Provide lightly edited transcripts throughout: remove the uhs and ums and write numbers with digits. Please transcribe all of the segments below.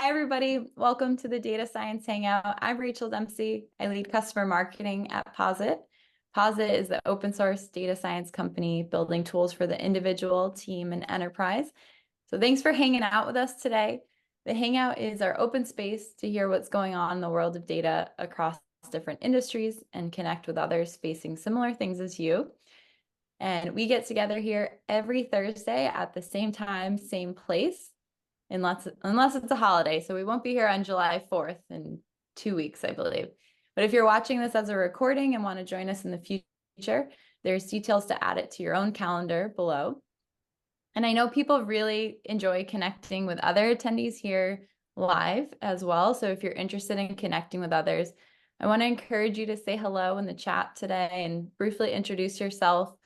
Hi, everybody. Welcome to the Data Science Hangout. I'm Rachel Dempsey. I lead customer marketing at Posit. Posit is the open source data science company building tools for the individual, team, and enterprise. So thanks for hanging out with us today. The Hangout is our open space to hear what's going on in the world of data across different industries and connect with others facing similar things as you. And we get together here every Thursday at the same time, same place. Unless it's a holiday. So we won't be here on July 4th in 2 weeks, I believe. But if you're watching this as a recording and want to join us in the future, there's details to add it to your own calendar below. And I know people really enjoy connecting with other attendees here live as well. So if you're interested in connecting with others, I want to encourage you to say hello in the chat today and briefly introduce yourself,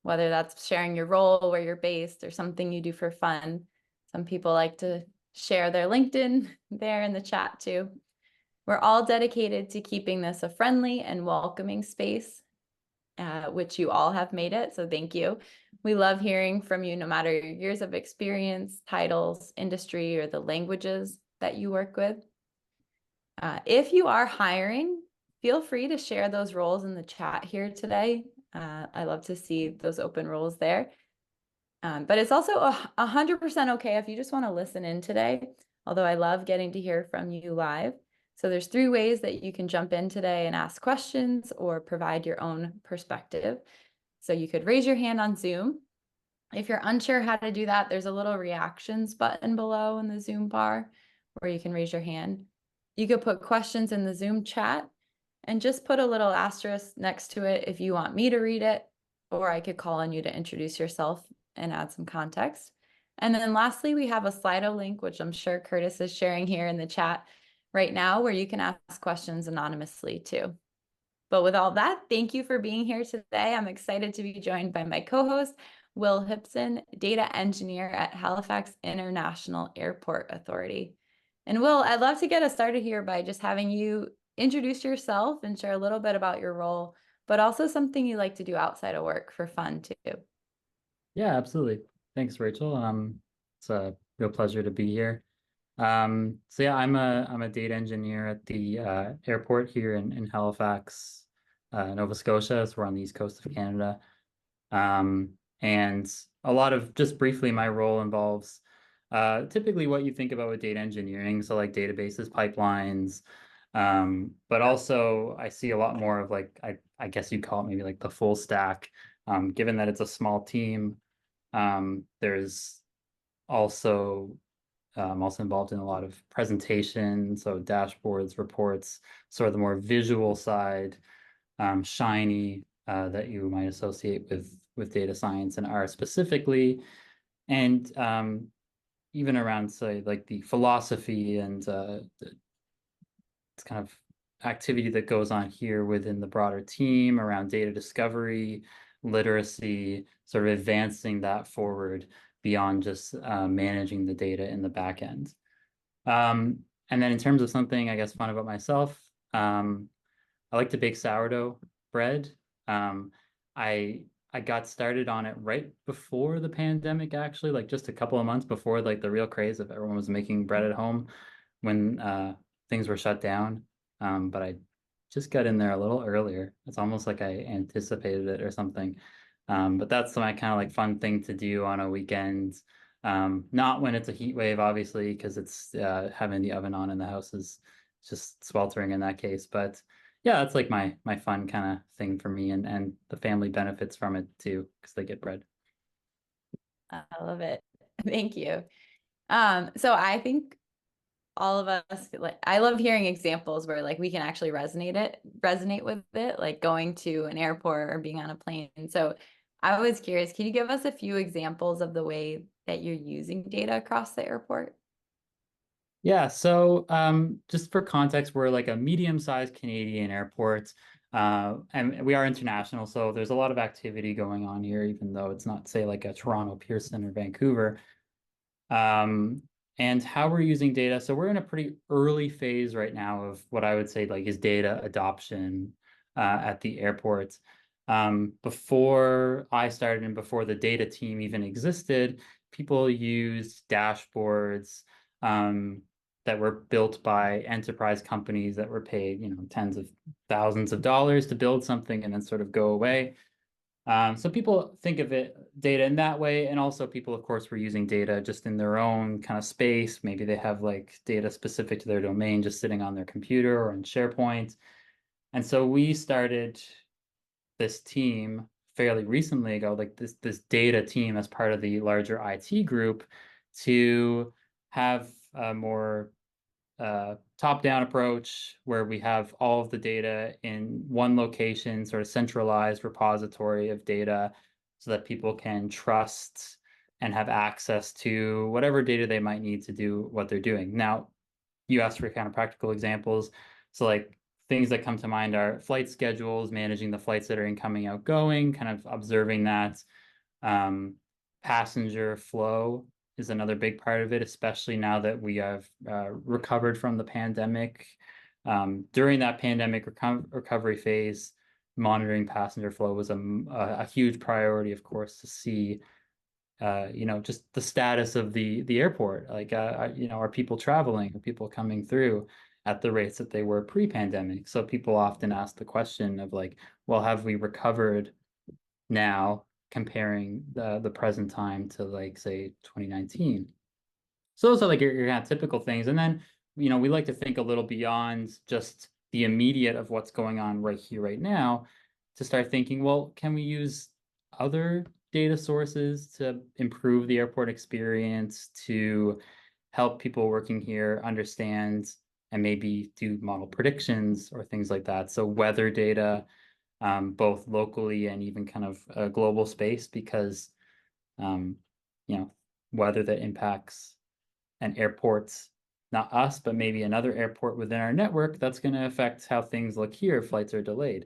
whether that's sharing your role, where you're based, or something you do for fun. Some people like to share their LinkedIn there in the chat too. We're all dedicated to keeping this a friendly and welcoming space, which you all have made it, so thank you. We love hearing from you no matter your years of experience, titles, industry, or the languages that you work with. If you are hiring, feel free to share those roles in the chat here today. I love to see those open roles there. But it's also 100% okay if you just want to listen in today, although I love getting to hear from you live. So there's 3 ways that you can jump in today and ask questions or provide your own perspective. So you could raise your hand on Zoom. If you're unsure how to do that, there's a little reactions button below in the Zoom bar where you can raise your hand. You could put questions in the Zoom chat and just put a little asterisk next to it if you want me to read it, or I could call on you to introduce yourself and add some context. And then lastly, we have a Slido link, which I'm sure Curtis is sharing here in the chat right now, where you can ask questions anonymously too. But with all that, thank you for being here today. I'm excited to be joined by my co-host, Will Hipson, data engineer at Halifax International Airport Authority. And Will, I'd love to get us started here by just having you introduce yourself and share a little bit about your role, but also something you like to do outside of work for fun too. Yeah, absolutely. Thanks, Rachel. It's a real pleasure to be here. So yeah, I'm a data engineer at the airport here in Halifax, Nova Scotia. So we're on the east coast of Canada. And a lot of, just briefly, my role involves typically what you think about with data engineering, so like databases, pipelines, but also I see a lot more of like I guess you'd call it maybe like the full stack. Given that it's a small team, there's also I'm also involved in a lot of presentations, so dashboards, reports, sort of the more visual side, shiny that you might associate with data science and R specifically, and even around say like the philosophy and it's kind of activity that goes on here within the broader team around data discovery, literacy, sort of advancing that forward beyond just managing the data in the back end. And then in terms of something, I guess, fun about myself, I like to bake sourdough bread. I got started on it right before the pandemic, actually, like just a couple of months before like the real craze of everyone was making bread at home when things were shut down. But I just got in there a little earlier. It's almost like I anticipated it or something. But that's my kind of like fun thing to do on a weekend. Not when it's a heat wave, obviously, because it's having the oven on in the house is just sweltering in that case. But yeah, that's like my fun kind of thing for me, and the family benefits from it too because they get bread. I love it. Thank you. So I think all of us, like, I love hearing examples where like we can actually resonate with it, like going to an airport or being on a plane. So I was curious, can you give us a few examples of the way that you're using data across the airport? Yeah, so just for context, we're like a medium-sized Canadian airport, and we are international, so there's a lot of activity going on here, even though it's not, say, like a Toronto, Pearson, or Vancouver. And how we're using data, so we're in a pretty early phase right now of what I would say like is data adoption at the airport. Before I started and before the data team even existed, people used dashboards, that were built by enterprise companies that were paid, tens of thousands of dollars to build something and then sort of go away. So people think of it data in that way, and also people, of course, were using data just in their own kind of space. Maybe they have like data specific to their domain just sitting on their computer or in SharePoint. And so we started this team fairly recently ago, like this data team as part of the larger IT group, to have a more top-down approach where we have all of the data in one location, sort of centralized repository of data, so that people can trust and have access to whatever data they might need to do what they're doing. Now, you asked for kind of practical examples. So like things that come to mind are flight schedules, managing the flights that are incoming, outgoing, kind of observing that. Passenger flow is another big part of it, especially now that we have recovered from the pandemic. During that pandemic recovery phase, monitoring passenger flow was a huge priority, of course, to see just the status of the airport. Like, are people traveling? Are people coming through at the rates that they were pre-pandemic? So people often ask the question of like, well, have we recovered now, comparing the present time to like say 2019? So those are like your kind of typical things. And then, we like to think a little beyond just the immediate of what's going on right here, right now, to start thinking, well, can we use other data sources to improve the airport experience, to help people working here understand and maybe do model predictions or things like that? So weather data, both locally and even kind of a global space, because um, weather that impacts an airport's, not us, but maybe another airport within our network, that's going to affect how things look here if flights are delayed.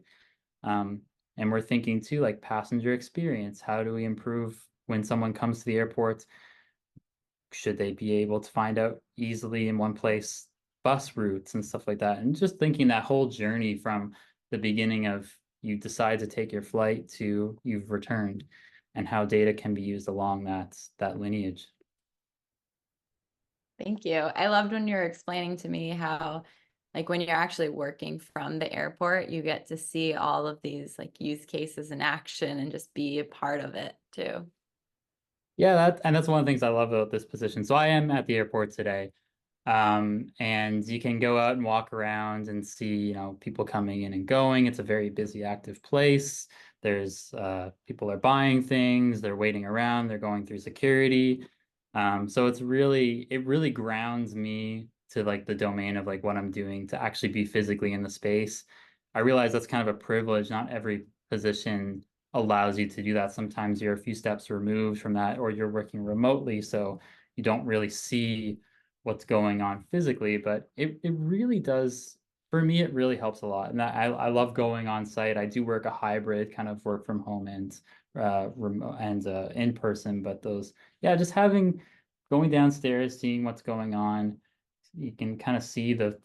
And we're thinking too, like passenger experience. How do we improve when someone comes to the airport? Should they be able to find out easily in one place bus routes and stuff like that? And just thinking that whole journey from the beginning of you decide to take your flight to you've returned, and how data can be used along that lineage. Thank you. I loved when you were explaining to me how, like, when you're actually working from the airport, you get to see all of these like use cases in action and just be a part of it too. Yeah, that's one of the things I love about this position. So I am at the airport today. And you can go out and walk around and see, people coming in and going. It's a very busy, active place. There's people are buying things, they're waiting around, they're going through security. So it really grounds me to like the domain of like what I'm doing, to actually be physically in the space. I realize that's kind of a privilege. Not every position allows you to do that. Sometimes you're a few steps removed from that, or you're working remotely, so you don't really see what's going on physically, but it really does, for me, it really helps a lot. And I love going on site. I do work a hybrid kind of work from home and remote and in person, but just going downstairs, seeing what's going on, you can kind of see the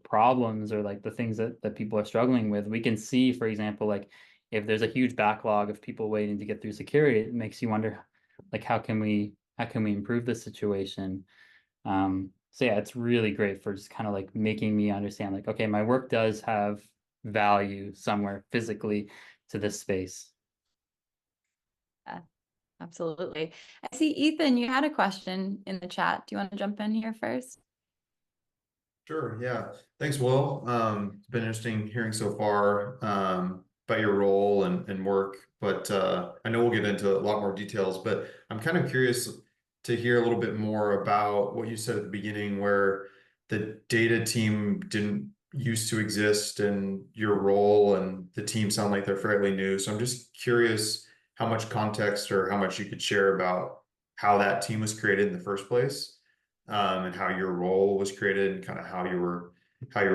problems, or like the things that people are struggling with. We can see, for example, like if there's a huge backlog of people waiting to get through security, it makes you wonder, like, how can we improve the situation? So yeah, it's really great for just kind of like making me understand like, okay, my work does have value somewhere physically to this space. Yeah, absolutely. I see Ethan, you had a question in the chat. Do you want to jump in here first? Sure, yeah. Thanks, Will. It's been interesting hearing so far about your role and work, but I know we'll get into a lot more details, but I'm kind of curious to hear a little bit more about what you said at the beginning, where the data team didn't used to exist and your role and the team sound like they're fairly new. So I'm just curious how much context or how much you could share about how that team was created in the first place, and how your role was created and kind of how you were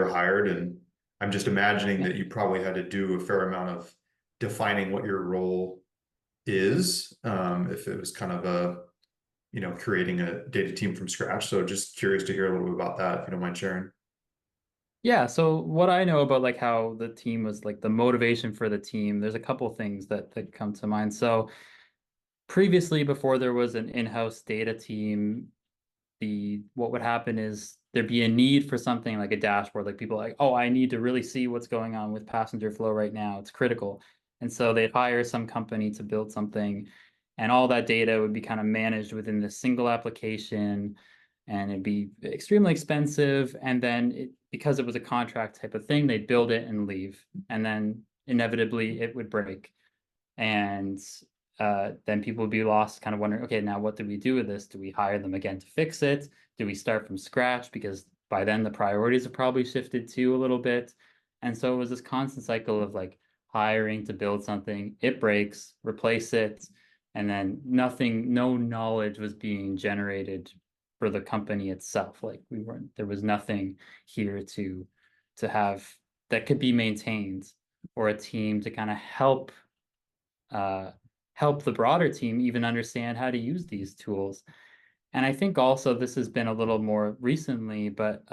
hired. And I'm just imagining Yeah. that you probably had to do a fair amount of defining what your role is, if it was kind of creating a data team from scratch. So just curious to hear a little bit about that, if you don't mind sharing. Yeah, so what I know about like how the team was, like the motivation for the team, there's a couple things that come to mind. So previously, before there was an in-house data team, the what would happen is there'd be a need for something like a dashboard, like people are like, oh, I need to really see what's going on with passenger flow right now. It's critical. And so they'd hire some company to build something, and all that data would be kind of managed within this single application, and it'd be extremely expensive. And then because it was a contract type of thing, they'd build it and leave. And then inevitably it would break. And then people would be lost, kind of wondering, okay, now what do we do with this? Do we hire them again to fix it? Do we start from scratch? Because by then the priorities have probably shifted too a little bit. And so it was this constant cycle of like hiring to build something, it breaks, replace it, and then nothing, no knowledge was being generated for the company itself. Like there was nothing here to have that could be maintained, or a team to kind of help the broader team even understand how to use these tools. And I think also this has been a little more recently, but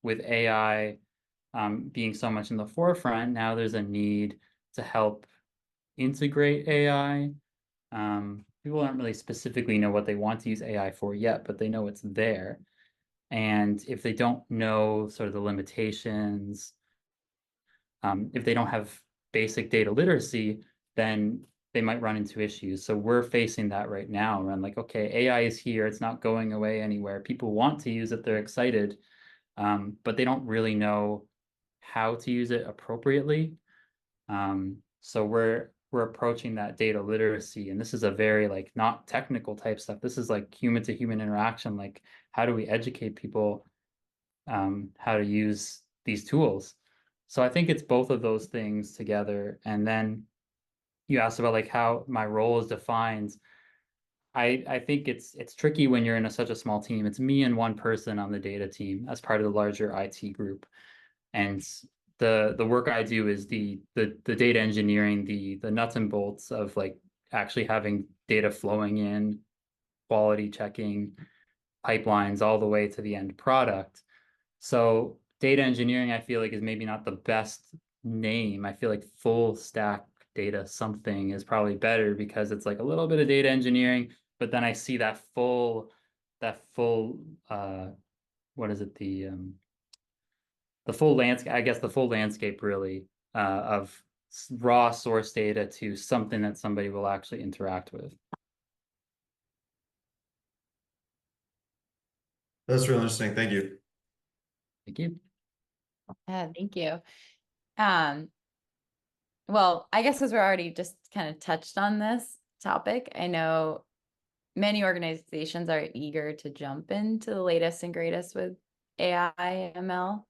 with AI being so much in the forefront, now there's a need to help integrate AI. People don't really specifically know what they want to use AI for yet, but they know it's there. And if they don't know sort of the limitations, if they don't have basic data literacy, then they might run into issues. So we're facing that right now around like, okay, AI is here, it's not going away anywhere. People want to use it, they're excited, but they don't really know how to use it appropriately. So we're approaching that data literacy, and this is a very like not technical type stuff. This is like human to human interaction. Like, how do we educate people how to use these tools? So I think it's both of those things together. And then you asked about like how my role is defined. I think it's tricky when you're in such a small team. It's me and one person on the data team as part of the larger IT group. And the work I do is the data engineering, the nuts and bolts of like actually having data flowing in, quality checking, pipelines all the way to the end product. So data engineering, I feel like, is maybe not the best name. I feel like full stack data something is probably better, because it's like a little bit of data engineering, but then I see that full what is it, the full landscape, I guess the full landscape really, of raw source data to something that somebody will actually interact with. That's really interesting. Thank you. Thank you. Thank you. Well, I guess because we're already just kind of touched on this topic, I know many organizations are eager to jump into the latest and greatest with AI, ML.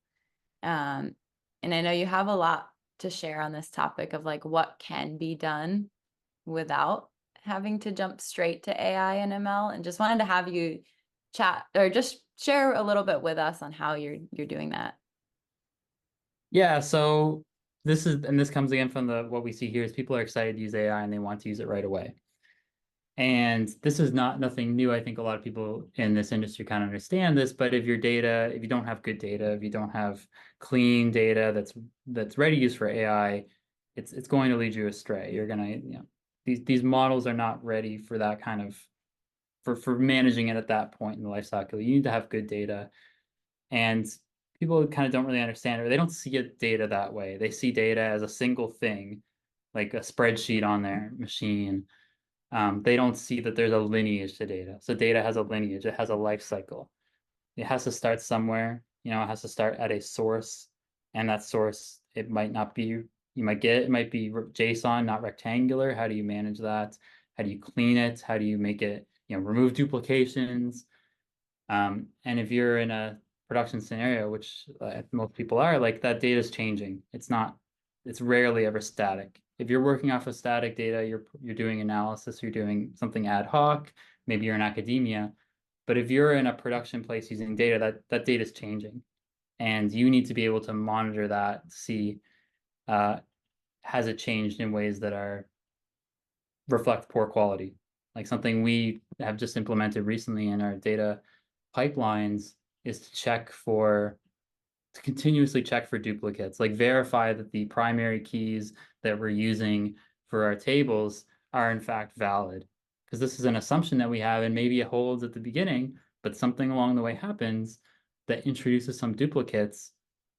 And I know you have a lot to share on this topic of like what can be done without having to jump straight to AI and ML, and just wanted to have you chat or just share a little bit with us on how you're doing that. Yeah, so this comes again from what we see here is people are excited to use AI and they want to use it right away. And this is nothing new. I think a lot of people in this industry kind of understand this, but if you don't have good data, if you don't have clean data that's ready to use for AI, it's going to lead you astray. You're gonna, these models are not ready for that kind of for managing it at that point in the life cycle. You need to have good data. And people kind of don't really understand it, or they don't see data that way. They see data as a single thing, like a spreadsheet on their machine. They don't see that there's a lineage to data. So data has a lineage, it has a life cycle. It has to start somewhere, it has to start at a source. And that source, it might not be, it might be JSON, not rectangular. How do you manage that? How do you clean it? How do you make it, remove duplications? And if you're in a production scenario, which most people are, like that data is changing. It's rarely ever static. If you're working off of static data, you're doing analysis, you're doing something ad hoc, maybe you're in academia. But if you're in a production place using data, that data is changing. And you need to be able to monitor that, see has it changed in ways that reflect poor quality. Like something we have just implemented recently in our data pipelines is to continuously check for duplicates, like verify that the primary keys that we're using for our tables are in fact valid. Because this is an assumption that we have, and maybe it holds at the beginning, but something along the way happens that introduces some duplicates,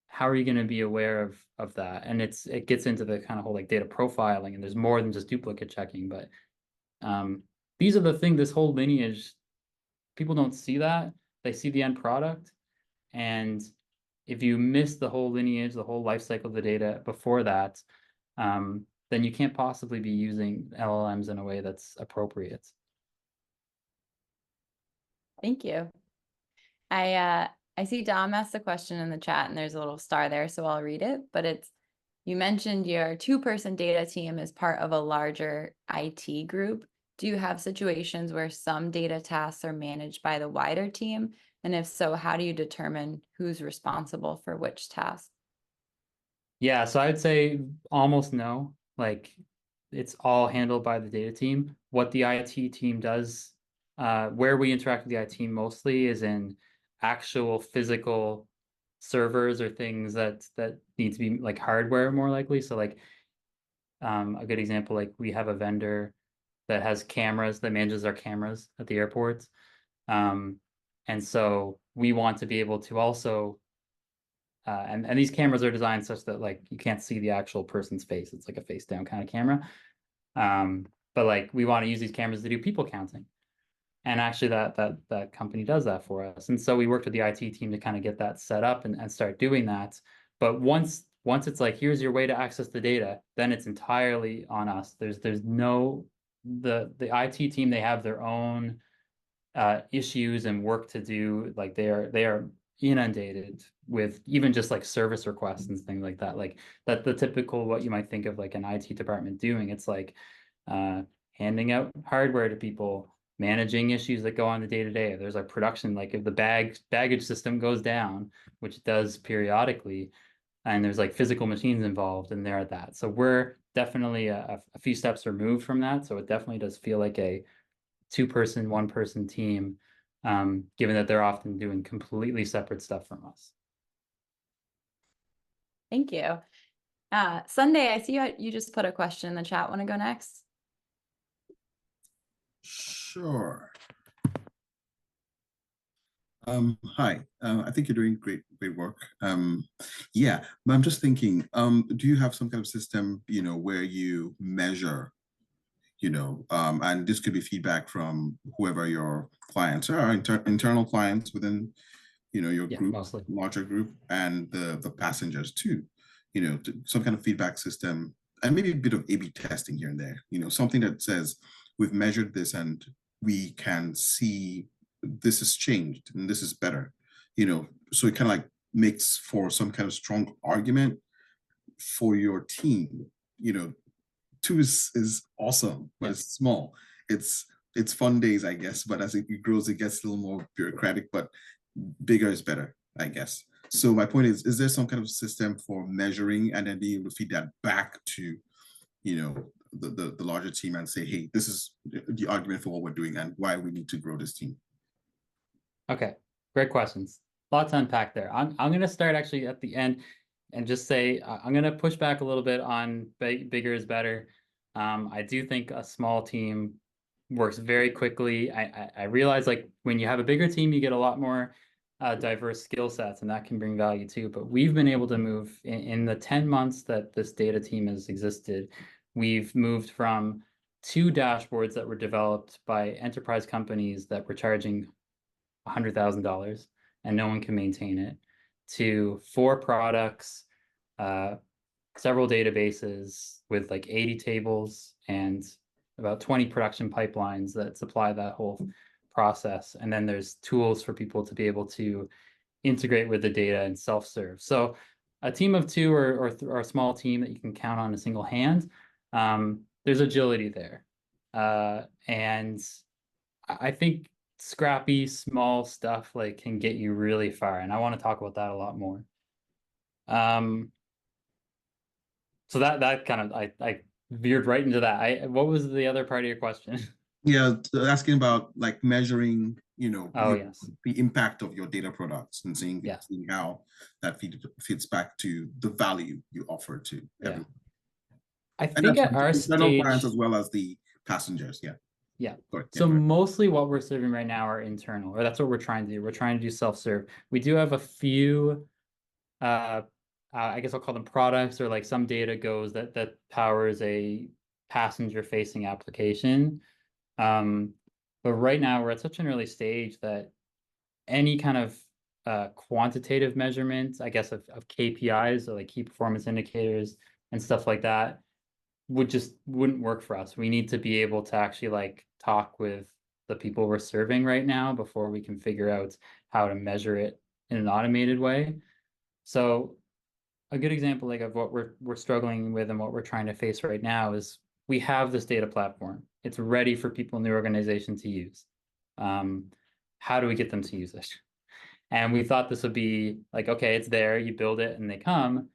how are you going to be aware of that? And it gets into the kind of whole like data profiling, and there's more than just duplicate checking. But these are the things, this whole lineage, people don't see that. They see the end product. And if you miss the whole lineage, the whole life cycle of the data before that, then you can't possibly be using LLMs in a way that's appropriate. Thank you. I see Dom asked a question in the chat, and there's a little star there, so I'll read it. But it's, you mentioned your 2-person data team is part of a larger IT group. Do you have situations where some data tasks are managed by the wider team? And if so, how do you determine who's responsible for which task? Yeah, so I'd say almost no. Like, it's all handled by the data team. What the IT team does, where we interact with the IT team mostly is in actual physical servers or things that need to be like hardware more likely. So like a good example, like we have a vendor that has cameras that manages our cameras at the airports. And so we want to be able to also and these cameras are designed such that like you can't see the actual person's face. It's like a face down kind of camera. But like we want to use these cameras to do people counting. And actually that company does that for us. And so we worked with the IT team to kind of get that set up and start doing that. But once it's like, here's your way to access the data, then it's entirely on us. There's no, the IT team, they have their own issues and work to do. Like they are inundated with even just like service requests and things like that. Like that the typical what you might think of like an IT department doing. It's like handing out hardware to people, managing issues that go on the day-to-day. There's like production, like if the baggage system goes down, which it does periodically, and there's like physical machines involved, and they're at that. So we're definitely a few steps removed from that. So it definitely does feel like a 2-person, 1-person team, given that they're often doing completely separate stuff from us. Thank you. Sunday, I see you just put a question in the chat. Want to go next? Sure. Hi, I think you're doing great work. Yeah, but I'm just thinking, do you have some kind of system, where you measure, and this could be feedback from whoever your clients are, internal clients within, your group, mostly larger group, and the passengers too, some kind of feedback system, and maybe a bit of A/B testing here and there, something that says we've measured this and we can see this has changed and this is better, so it kind of like makes for some kind of strong argument for your team. 2 is awesome, but it's small. It's fun days, I guess, but as it grows, it gets a little more bureaucratic, but bigger is better, I guess. So my point is there some kind of system for measuring and then being able to feed that back to, the larger team and say, hey, this is the argument for what we're doing and why we need to grow this team? Okay, great questions. Lots to unpack there. I'm going to start actually at the end and just say I'm going to push back a little bit on bigger is better. I do think a small team works very quickly. I realize like when you have a bigger team, you get a lot more diverse skill sets, and that can bring value too. But we've been able to move in the 10 months that this data team has existed. We've moved from 2 dashboards that were developed by enterprise companies that were charging $100,000 and no one can maintain it, to 4 products, several databases with like 80 tables and about 20 production pipelines that supply that whole process. And then there's tools for people to be able to integrate with the data and self-serve. So a team of 2 or a small team that you can count on a single hand, there's agility there. And I think scrappy small stuff like can get you really far, and I want to talk about that a lot more. So that kind of I veered right into that. What was the other part of your question? Yeah, asking about like measuring, Yes, the impact of your data products and seeing how that feeds back to the value you offer to everyone. I And think that's at our internal clients stage, as well as the passengers. Yeah. Yeah. Sorry, yeah, So go ahead. mostly what we're serving right now are internal, or that's what we're trying to do. We're trying to do self-serve. We do have a few, I guess I'll call them products, or like some data goes that powers a passenger-facing application. But right now we're at such an early stage that any kind of quantitative measurements, I guess, of KPIs, or like key performance indicators and stuff like that, wouldn't work for us. We need to be able to actually like talk with the people we're serving right now before we can figure out how to measure it in an automated way. So a good example like of what we're struggling with and what we're trying to face right now is we have this data platform. It's ready for people in the organization to use. How do we get them to use it? And we thought this would be like, okay, it's there, you build it and they come.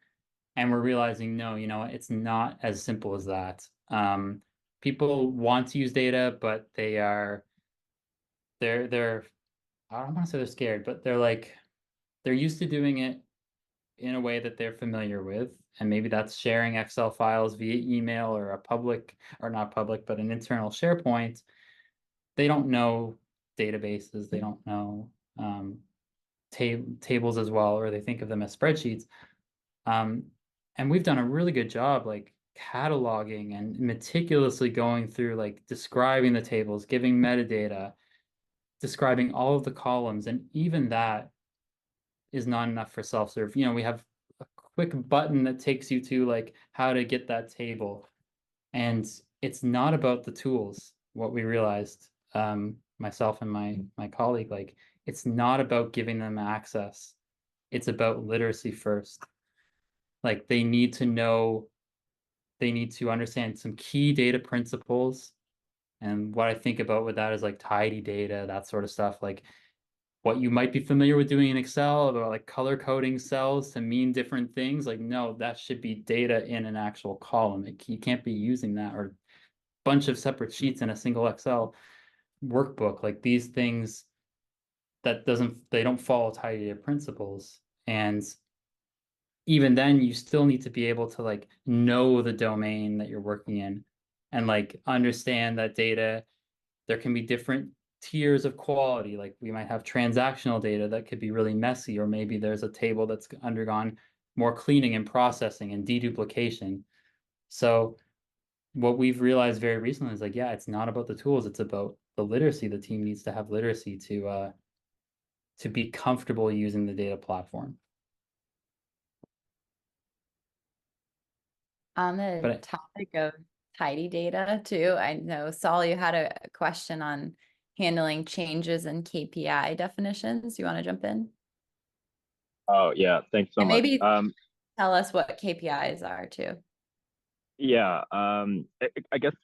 And we're realizing, no, you know, it's not as simple as that. People want to use data, but they're I don't want to say they're scared, but they're used to doing it in a way that they're familiar with. And maybe that's sharing Excel files via email or a public, or not public, but an internal SharePoint. They don't know databases, they don't know tables as well, or they think of them as spreadsheets. And we've done a really good job like cataloging and meticulously going through like describing the tables, giving metadata, describing all of the columns, and even that is not enough for self-serve. You know, we have a quick button that takes you to like how to get that table. And it's not about the tools. What we realized, myself and my colleague, like it's not about giving them access. It's about literacy first. Like they need to know, they need to understand some key data principles. And what I think about with that is like tidy data, that sort of stuff. Like what you might be familiar with doing in Excel about like color coding cells to mean different things. Like, no, that should be data in an actual column. You can't be using that or a bunch of separate sheets in a single Excel workbook. Like these things they don't follow tidy data principles. And even then you still need to be able to like know the domain that you're working in and like understand that data. There can be different tiers of quality. Like we might have transactional data that could be really messy, or maybe there's a table that's undergone more cleaning and processing and deduplication. So what we've realized very recently is like, yeah, it's not about the tools, it's about the literacy. The team needs to have literacy to be comfortable using the data platform. On the topic of tidy data too, I know Saul, you had a question on handling changes in KPI definitions. You want to jump in? Oh yeah, thanks so And much. maybe tell us what KPIs are too. Yeah, I guess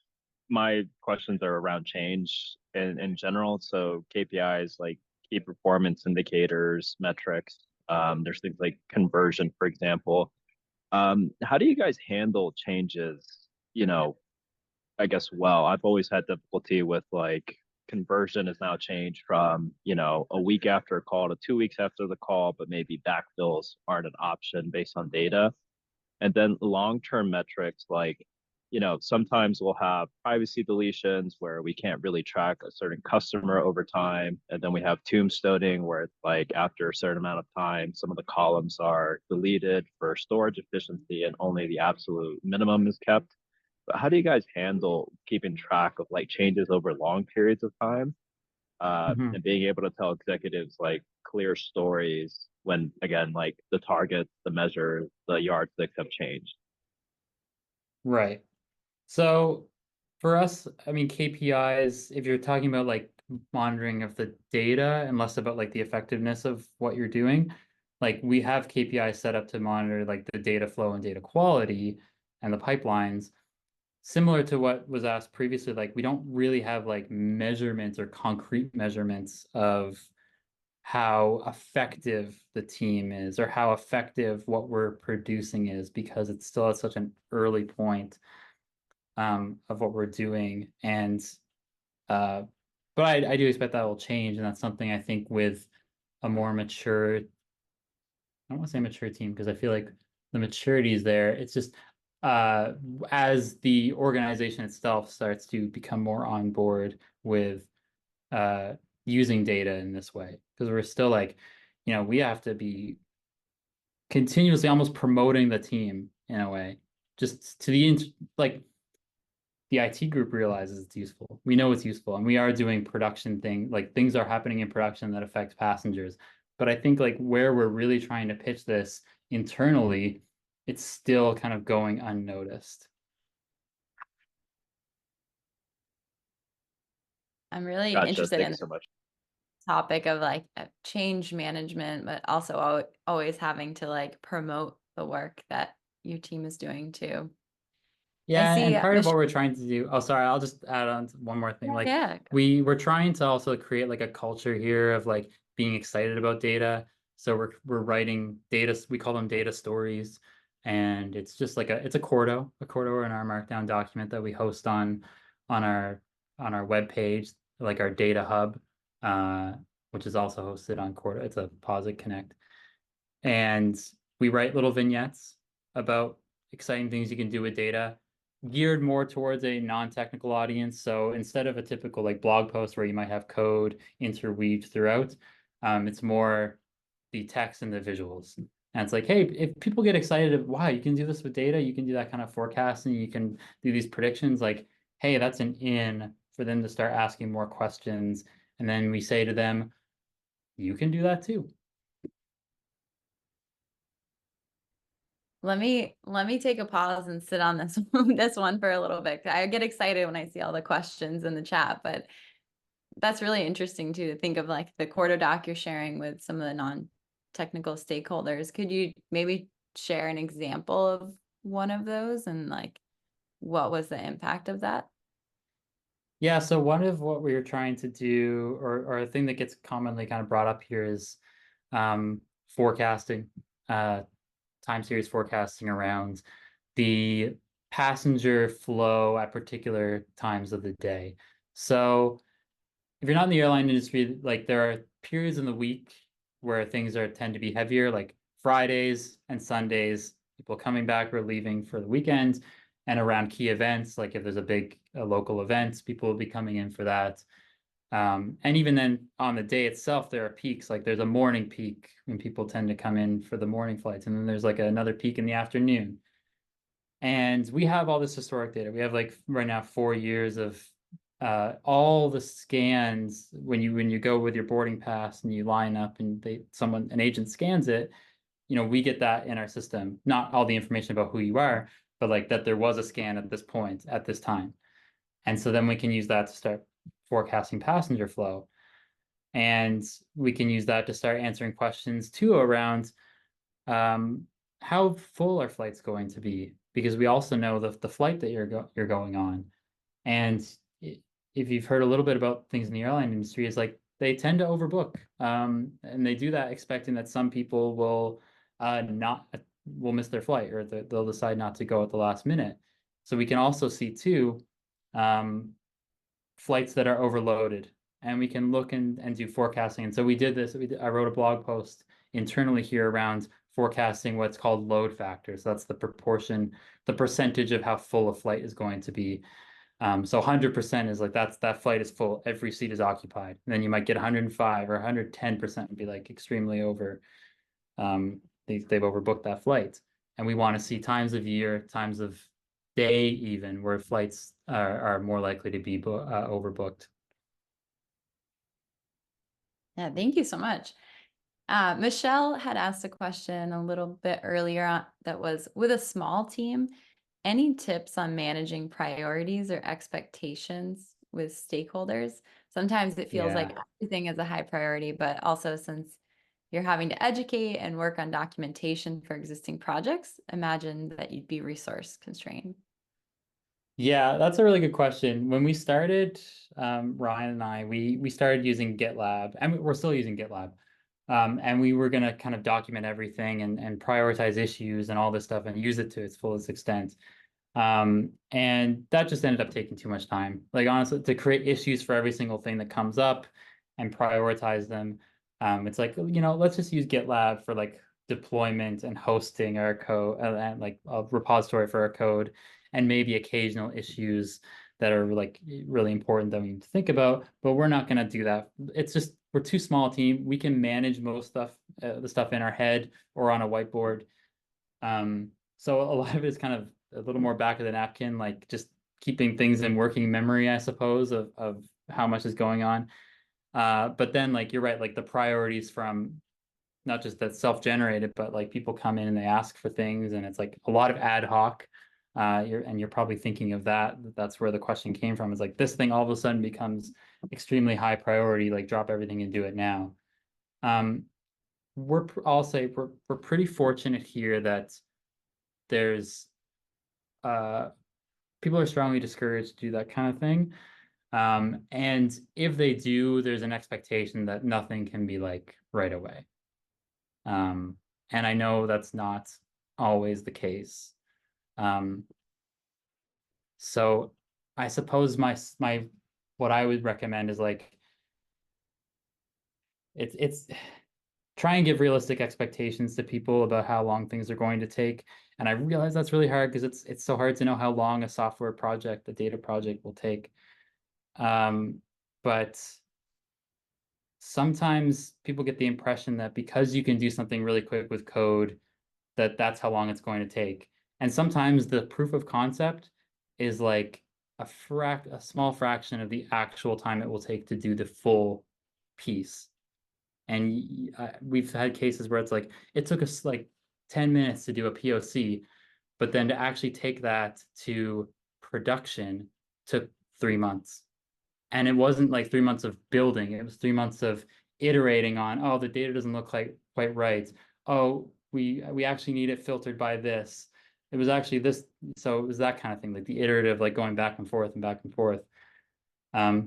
my questions are around change in general. So KPIs like key performance indicators, metrics. There's things like conversion, for example. How do you guys handle changes? I guess I've always had difficulty with like conversion is now changed from, a week after a call to 2 weeks after the call, but maybe backfills aren't an option based on data. And then long-term metrics like, sometimes we'll have privacy deletions where we can't really track a certain customer over time. And then we have tombstoning where it's like after a certain amount of time, some of the columns are deleted for storage efficiency and only the absolute minimum is kept. But how do you guys handle keeping track of like changes over long periods of time, Mhm. and being able to tell executives like clear stories when again like the targets, the measures, the yardsticks have changed? Right. So for us, I mean, KPIs, if you're talking about like monitoring of the data and less about like the effectiveness of what you're doing, like we have KPIs set up to monitor like the data flow and data quality and the pipelines. Similar to what was asked previously, like we don't really have like measurements or concrete measurements of how effective the team is or how effective what we're producing is because it's still at such an early point of what we're doing. And but I do expect that will change, and that's something I think with a more mature, I don't want to say mature team because I feel like the maturity is there. It's just as the organization itself starts to become more on board with using data in this way, because we're still like, we have to be continuously almost promoting the team in a way, just to like the IT group realizes it's useful. We know it's useful, and we are doing production like things are happening in production that affect passengers. But I think like where we're really trying to pitch this internally, it's still kind of going unnoticed. I'm really Gotcha. interested in Thanks so the much. topic of like change management, but also always having to like promote the work that your team is doing too. I Yeah, see, and part of what Michelle. we're trying to do, oh, sorry, I'll just add on to one more thing. Like Yeah. we're trying to also create like a culture here of like being excited about data. So we're writing data, we call them data stories. And it's just like it's a Cordo in our Markdown document that we host on our web page, like our data hub, which is also hosted on Cordo. It's a Posit Connect. And we write little vignettes about exciting things you can do with data, geared more towards a non-technical audience. So instead of a typical like blog post where you might have code interweaved throughout, it's more the text and the visuals. And it's like, hey, if people get excited, wow, you can do this with data, you can do that kind of forecasting, you can do these predictions, like, hey, that's an in for them to start asking more questions. And then we say to them, you can do that too. Let me take a pause and sit on this this one for a little bit. I get excited when I see all the questions in the chat, but that's really interesting too, to think of like the Cordo doc you're sharing with some of the non-technical stakeholders. Could you maybe share an example of one of those and like what was the impact of that? Yeah, so one of what we are trying to do, or a thing that gets commonly kind of brought up here is forecasting, time series forecasting around the passenger flow at particular times of the day. So if you're not in the airline industry, like there are periods in the week where things tend to be heavier, like Fridays and Sundays, people coming back or leaving for the weekend, and around key events, like if there's a local event, people will be coming in for that. And even then on the day itself, there are peaks, like there's a morning peak when people tend to come in for the morning flights. And then there's like another peak in the afternoon. And we have all this historic data. We have like right now 4 years of all the scans when you go with your boarding pass and you line up and an agent scans it, we get that in our system. Not all the information about who you are, but like that there was a scan at this point at this time. And so then we can use that to start forecasting passenger flow. And we can use that to start answering questions too around how full are flights going to be? Because we also know the flight that you're going on. And if you've heard a little bit about things in the airline industry, is like they tend to overbook. And they do that expecting that some people will miss their flight, or they'll decide not to go at the last minute. So we can also see too flights that are overloaded, and we can look and do forecasting. And so we did this. I wrote a blog post internally here around forecasting what's called load factor. So that's the percentage of how full a flight is going to be. So 100% is like that flight is full, every seat is occupied. And then you might get 105 or 110% would be like extremely over. They've overbooked that flight. And we want to see times of year, times of day even, where flights are more likely to be overbooked. Yeah, thank you so much. Michelle had asked a question a little bit earlier that was, with a small team, any tips on managing priorities or expectations with stakeholders? Sometimes it feels like everything is a high priority, but also since you're having to educate and work on documentation for existing projects, imagine that you'd be resource constrained. Yeah, that's a really good question. When we started, Ryan and I, we started using GitLab, and we're still using GitLab. And we were going to kind of document everything and prioritize issues and all this stuff and use it to its fullest extent. And that just ended up taking too much time. Like honestly, to create issues for every single thing that comes up and prioritize them. It's like, let's just use GitLab for like deployment and hosting our code and like a repository for our code, and maybe occasional issues that are like really important that we need to think about, but we're not going to do that. It's just, we're too small a team. We can manage most stuff, the stuff in our head or on a whiteboard. So a lot of it is kind of a little more back of the napkin, like just keeping things in working memory, I suppose, of how much is going on. But then like, you're right, like the priorities from not just that self-generated, but like people come in and they ask for things, and it's like a lot of ad hoc. You're probably thinking of that. That's where the question came from. Is like this thing all of a sudden becomes extremely high priority, like drop everything and do it now. I'll say we're pretty fortunate here that there's people are strongly discouraged to do that kind of thing. And if they do, there's an expectation that nothing can be like right away. And I know that's not always the case. So I suppose my what I would recommend is like it's try and give realistic expectations to people about how long things are going to take. And I realize that's really hard because it's so hard to know how long a software project, a data project will take. But sometimes people get the impression that because you can do something really quick with code, that's how long it's going to take. And sometimes the proof of concept is like a small fraction of the actual time it will take to do the full piece. And we've had cases where it's like, it took us like 10 minutes to do a POC, but then to actually take that to production took 3 months. And it wasn't like 3 months of building, it was 3 months of iterating on, oh, the data doesn't look quite right. Oh, we actually need it filtered by this. It was actually this, so it was that kind of thing, like the iterative, like going back and forth and back and forth.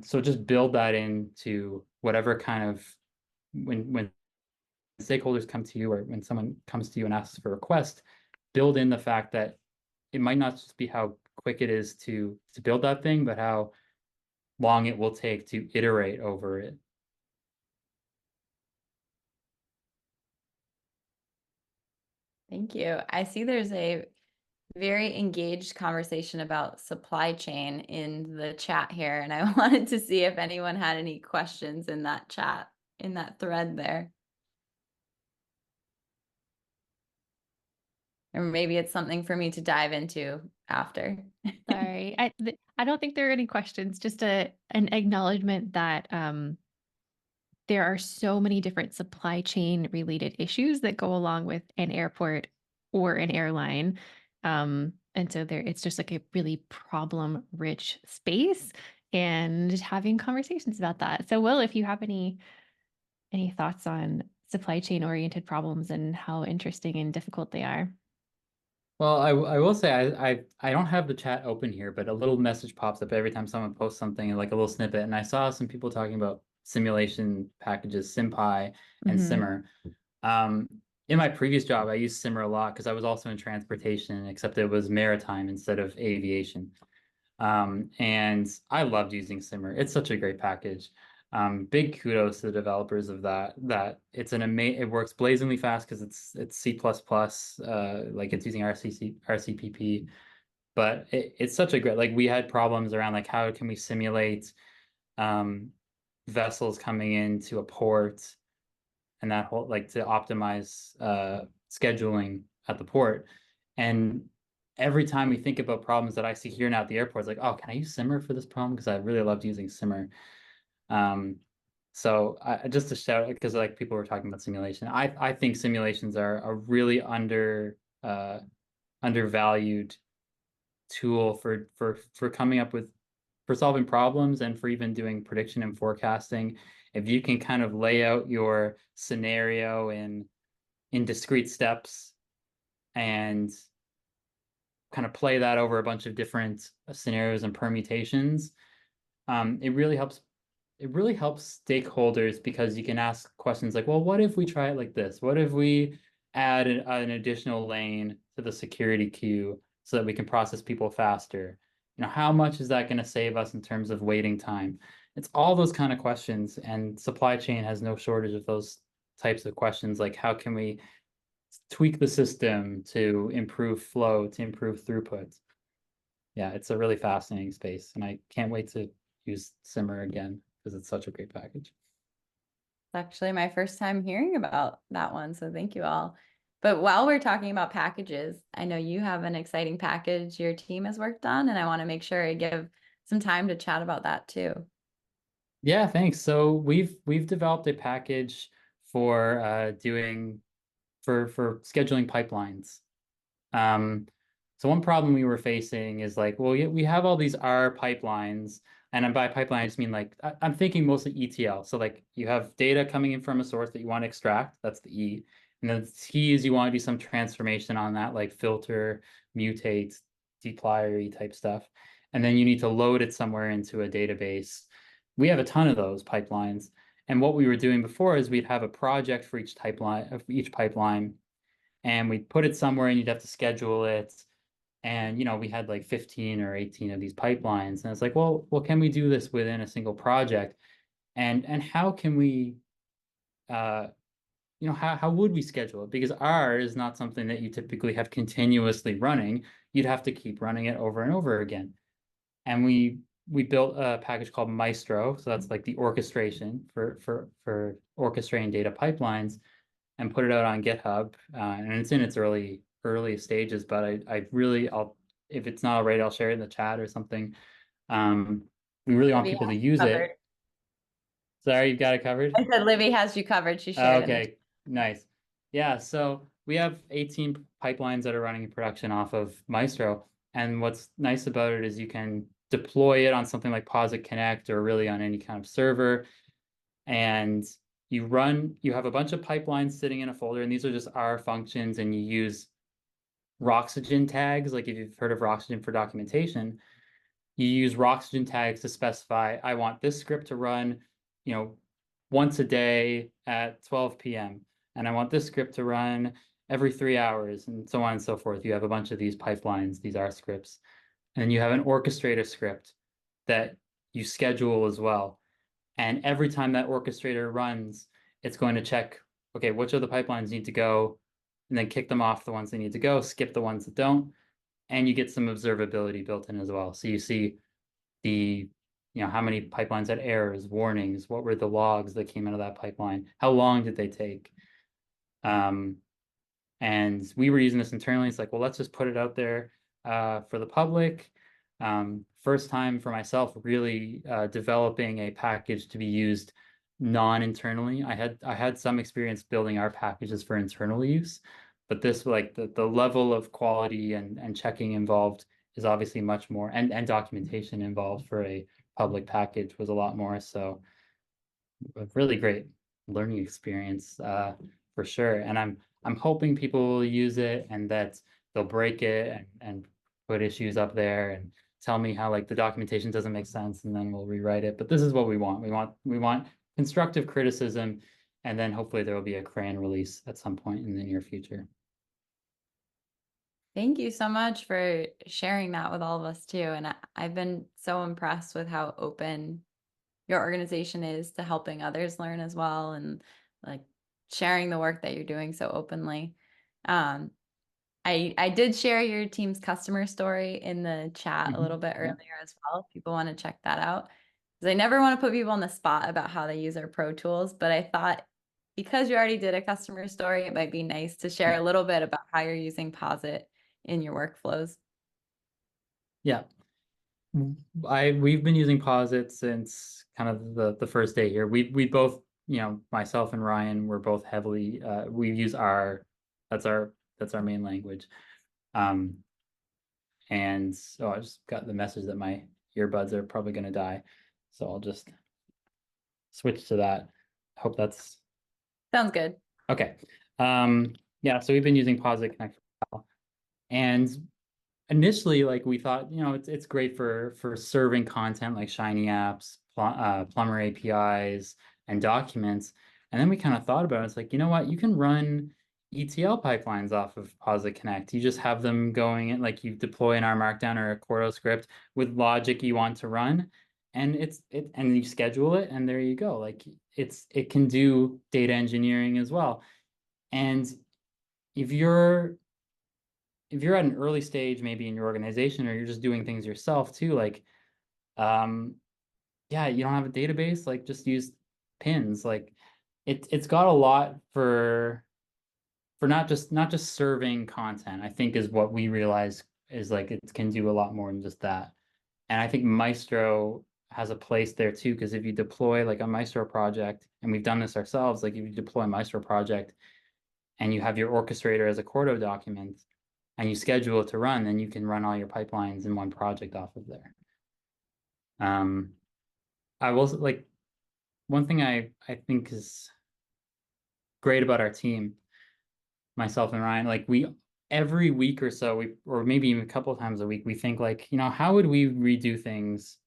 So just build that into whatever kind of, when stakeholders come to you, or when someone comes to you and asks for a request, build in the fact that it might not just be how quick it is to build that thing, but how long it will take to iterate over it. Thank you. I see there's a very engaged conversation about supply chain in the chat here, and I wanted to see if anyone had any questions in that chat, in that thread there. Or maybe it's something for me to dive into after. Sorry, I don't think there are any questions, just an acknowledgement that there are so many different supply chain related issues that go along with an airport or an airline. And so it's just like a really problem rich space, and having conversations about that. So Will, if you have any thoughts on supply chain oriented problems and how interesting and difficult they are. Well, I will say I don't have the chat open here, but a little message pops up every time someone posts something, like a little snippet. And I saw some people talking about simulation packages, SimPy and Simmer. In my previous job, I used Simmer a lot because I was also in transportation, except it was maritime instead of aviation. And I loved using Simmer. It's such a great package. Big kudos to the developers of that. It works blazingly fast because it's C++, like it's using RCPP, but it's such a great, like we had problems around like how can we simulate vessels coming into a port, and that whole, like, to optimize scheduling at the port. And every time we think about problems that I see here now at the airport, it's like, oh, can I use Simmer for this problem? Because I really loved using Simmer. So just to shout, because like people were talking about simulation, I think simulations are a really undervalued tool for coming up with, for solving problems, and for even doing prediction and forecasting. If you can kind of lay out your scenario in discrete steps and kind of play that over a bunch of different scenarios and permutations, it really helps stakeholders, because you can ask questions like, well, what if we try it like this? What if we add an additional lane to the security queue so that we can process people faster? You know, how much is that going to save us in terms of waiting time? It's all those kind of questions, and supply chain has no shortage of those types of questions. Like, how can we tweak the system to improve flow, to improve throughput. Yeah, it's a really fascinating space, and I can't wait to use Simmer again because it's such a great package. It's actually my first time hearing about that one, so thank you all. But while we're talking about packages, I know you have an exciting package your team has worked on, and I want to make sure I give some time to chat about that too. Yeah, thanks. So we've developed a package for doing for scheduling pipelines. So one problem we were facing is like, well, we have all these R pipelines, and by pipeline I just mean like I'm thinking mostly ETL. So like you have data coming in from a source that you want to extract, that's the E, and then the T is you want to do some transformation on that, like filter, mutate, dplyr type stuff, and then you need to load it somewhere into a database. We have a ton of those pipelines, and what we were doing before is we'd have a project for each pipeline, and we'd put it somewhere, and you'd have to schedule it. And we had like 15 or 18 of these pipelines, and it's like, well, can we do this within a single project? And how can we, how would we schedule it? Because R is not something that you typically have continuously running. You'd have to keep running it over and over again. And we built a package called Maestro, so that's like the orchestration for orchestrating data pipelines, and put it out on GitHub. And it's in its early stages, but I'll if it's not already, I'll share it in the chat or something. We really want Libby people to has you use covered. it. Sorry, you've got it covered? I said Libby has you covered. She shared in the Okay, nice. Yeah, so we have 18 pipelines that are running in production off of Maestro. And what's nice about it is you can deploy it on something like Posit Connect or really on any kind of server. And you have a bunch of pipelines sitting in a folder, and these are just R functions, and you use Roxygen tags. Like if you've heard of Roxygen for documentation, you use Roxygen tags to specify, I want this script to run, once a day at 12 p.m. And I want this script to run every 3 hours, and so on and so forth. You have a bunch of these pipelines, these R scripts. And then you have an orchestrator script that you schedule as well. And every time that orchestrator runs, it's going to check, okay, which of the pipelines need to go, and then kick them off the ones that need to go, skip the ones that don't. And you get some observability built in as well. So you see how many pipelines had errors, warnings, what were the logs that came out of that pipeline, how long did they take? And we were using this internally. It's like, well, let's just put it out there for the public. First time for myself really developing a package to be used non-internally. I had some experience building our packages for internal use, but this, like the level of quality and checking involved is obviously much more, and documentation involved for a public package was a lot more. So a really great learning experience for sure. And I'm hoping people will use it and that they'll break it and put issues up there and tell me how like the documentation doesn't make sense, and then we'll rewrite it. But this is what we want. We want constructive criticism, and then hopefully there will be a CRAN release at some point in the near future. Thank you so much for sharing that with all of us too. And I've been so impressed with how open your organization is to helping others learn as well, and like sharing the work that you're doing so openly. I did share your team's customer story in the chat a little bit earlier as well. If people want to check that out, because I never want to put people on the spot about how they use our pro tools, but I thought because you already did a customer story, it might be nice to share a little bit about how you're using Posit in your workflows. Yeah. We've been using Posit since kind of the first day here. We both, myself and Ryan, we're both heavily we use R. That's our main language. And so I just got the message that my earbuds are probably going to die, so I'll just switch to that. I hope that's Sounds good. okay. Yeah, so we've been using Posit Connect for a while, and initially, like we thought, it's great for serving content like Shiny apps, Plumber APIs, and documents. And then we kind of thought about it. It's like, you know what? You can run ETL pipelines off of Posit Connect. You just have them going in, like you deploy an R Markdown or a Corel script with logic you want to run, and and you schedule it, and there you go. Like it can do data engineering as well. And if you're at an early stage, maybe in your organization, or you're just doing things yourself too, like, yeah, you don't have a database, like just use pins. Like it's got a lot for not just serving content, I think is what we realize is like it can do a lot more than just that. And I think Maestro has a place there too, because if you deploy like a Maestro project, and we've done this ourselves, like if you deploy a Maestro project and you have your orchestrator as a Cordo document and you schedule it to run, then you can run all your pipelines in one project off of there. I will like one thing I think is great about our team, myself and Ryan, like we every week or so, or maybe even a couple of times a week, we think like, how would we redo things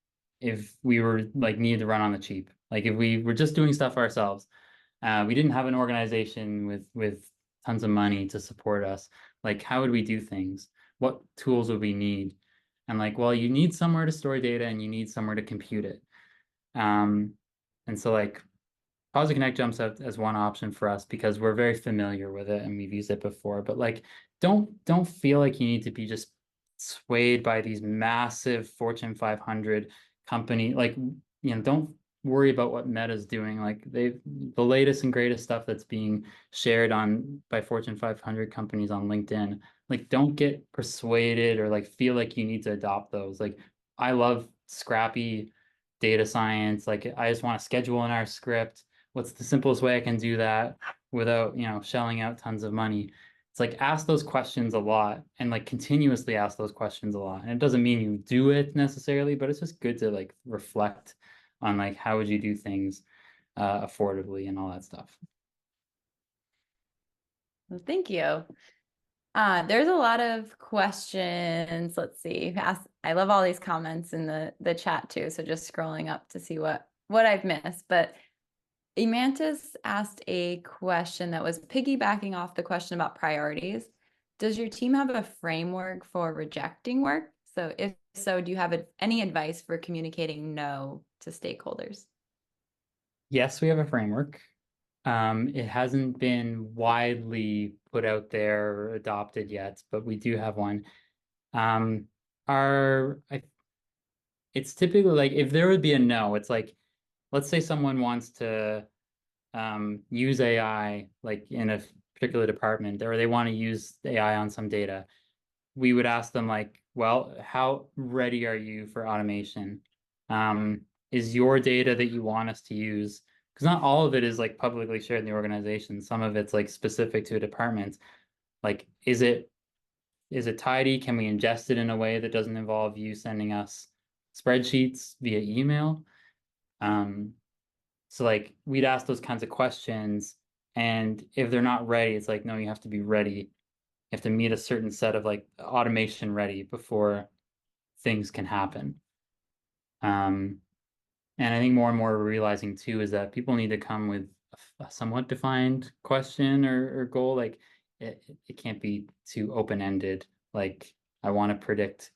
if we were like needed to run on the cheap? Like if we were just doing stuff ourselves, we didn't have an organization with tons of money to support us. Like how would we do things? What tools would we need? And like, well, you need somewhere to store data and you need somewhere to compute it. And so like Posit Connect jumps out as one option for us because we're very familiar with it and we've used it before. But like, don't feel like you need to be just swayed by these massive Fortune 500 company. Like, don't worry about what Meta's doing. Like the latest and greatest stuff that's being shared by Fortune 500 companies on LinkedIn. Like, don't get persuaded or like feel like you need to adopt those. Like, I love scrappy data science. Like, I just want to schedule in our script. What's the simplest way I can do that without, shelling out tons of money? It's like ask those questions a lot and like continuously ask those questions a lot. And it doesn't mean you do it necessarily, but it's just good to like reflect on like how would you do things affordably and all that stuff. Well, thank you. There's a lot of questions. Let's see. I love all these comments in the chat too. So just scrolling up to see what I've missed. But Emantis asked a question that was piggybacking off the question about priorities. Does your team have a framework for rejecting work? So if so, do you have any advice for communicating no to stakeholders? Yes, we have a framework. It hasn't been widely put out there or adopted yet, but we do have one. It's typically like if there would be a no, it's like, let's say someone wants to use AI like in a particular department, or they want to use AI on some data. We would ask them like, well, how ready are you for automation? Is your data that you want us to use, because not all of it is like publicly shared in the organization. Some of it's like specific to a department. Like, is it tidy? Can we ingest it in a way that doesn't involve you sending us spreadsheets via email? So like we'd ask those kinds of questions, and if they're not ready, it's like, no, you have to be ready. You have to meet a certain set of like automation ready before things can happen. And I think more and more we're realizing too is that people need to come with a somewhat defined question or goal. Like it can't be too open-ended. Like, I want to predict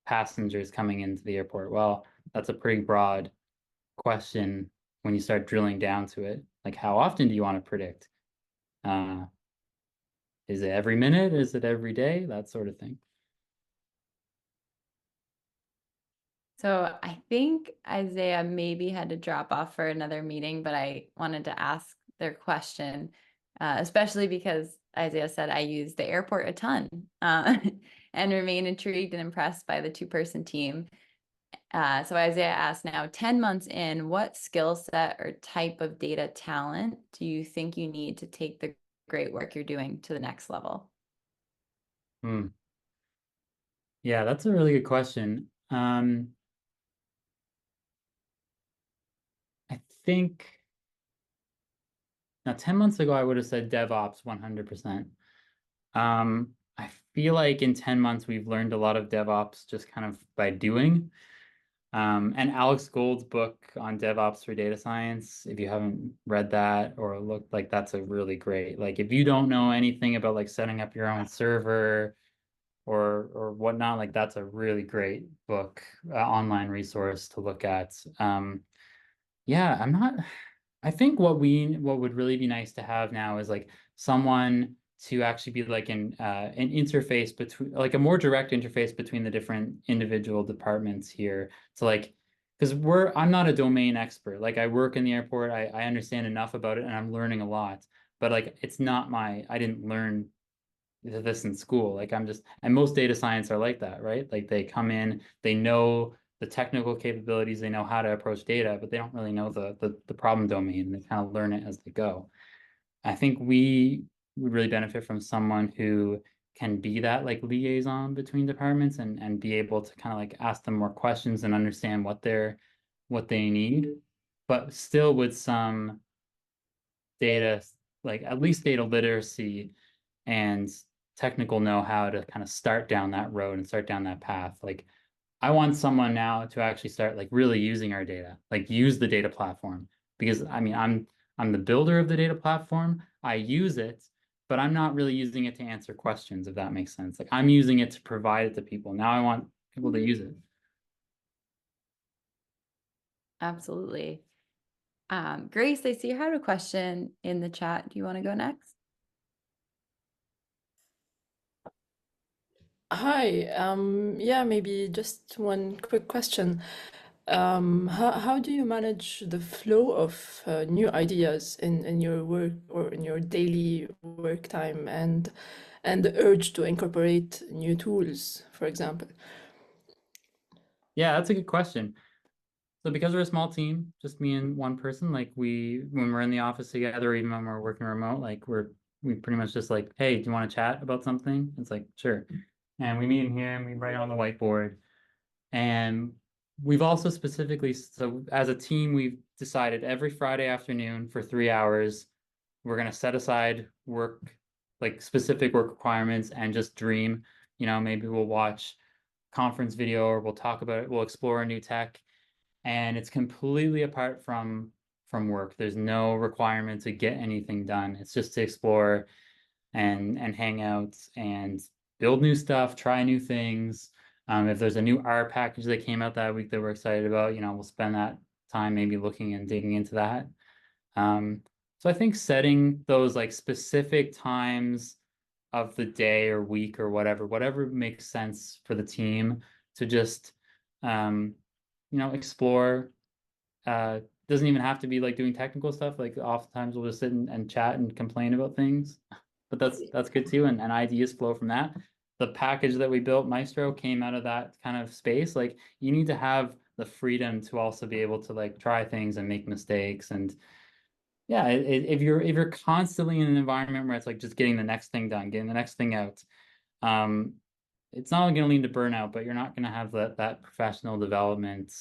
passengers coming into the airport. Well, that's a pretty broad question when you start drilling down to it. Like, how often do you want to predict? Is it every minute? Is it every day? That sort of thing. So I think Isaiah maybe had to drop off for another meeting, but I wanted to ask their question, especially because Isaiah said I use the airport a ton and remain intrigued and impressed by the two-person team. So Isaiah asked, now 10 months in, what skill set or type of data talent do you think you need to take the great work you're doing to the next level? Yeah, that's a really good question. I think now 10 months ago, I would have said DevOps 100%. I feel like in 10 months, we've learned a lot of DevOps just kind of by doing. And Alex Gold's book on DevOps for data science, if you haven't read that or looked, like that's a really great, like if you don't know anything about like setting up your own server or whatnot, like that's a really great book, online resource to look at. Yeah, I think what would really be nice to have now is like someone to actually be like an interface between, like a more direct interface between the different individual departments here. So like, because I'm not a domain expert. Like I work in the airport, I understand enough about it and I'm learning a lot. But like it's not I didn't learn this in school. Like I'm just, and most data science are like that, right? Like they come in, they know the technical capabilities, they know how to approach data, but they don't really know the problem domain. They kind of learn it as they go. I think we would really benefit from someone who can be that like liaison between departments and be able to kind of like ask them more questions and understand what they need, but still with some data, like at least data literacy and technical know-how to kind of start down that road and start down that path. Like I want someone now to actually start like really using our data, like use the data platform. Because I mean, I'm the builder of the data platform. I use it, but I'm not really using it to answer questions, if that makes sense. Like I'm using it to provide it to people. Now I want people to use it. Absolutely. Grace, I see you had a question in the chat. Do you want to go next? Hi, yeah, maybe just one quick question. How do you manage the flow of new ideas in your work or in your daily work time and the urge to incorporate new tools, for example? Yeah, that's a good question. So because we're a small team, just me and one person, like when we're in the office together, even when we're working remote, like we pretty much just like, hey, do you want to chat about something? It's like, sure. And we meet in here and we write on the whiteboard. And we've also specifically, so as a team, we've decided every Friday afternoon for 3 hours, we're going to set aside work, like specific work requirements and just dream. Maybe we'll watch conference video or we'll talk about it, we'll explore a new tech. And it's completely apart from work. There's no requirement to get anything done. It's just to explore and hang out and build new stuff, try new things. If there's a new R package that came out that week that we're excited about, we'll spend that time maybe looking and digging into that. So I think setting those like specific times of the day or week or whatever makes sense for the team to just explore. Doesn't even have to be like doing technical stuff. Like oftentimes we'll just sit and chat and complain about things, but that's good too. And ideas flow from that. The package that we built, Maestro, came out of that kind of space. Like you need to have the freedom to also be able to like try things and make mistakes. And yeah, if you're constantly in an environment where it's like just getting the next thing done, getting the next thing out, it's not going to lead to burnout, but you're not going to have that professional development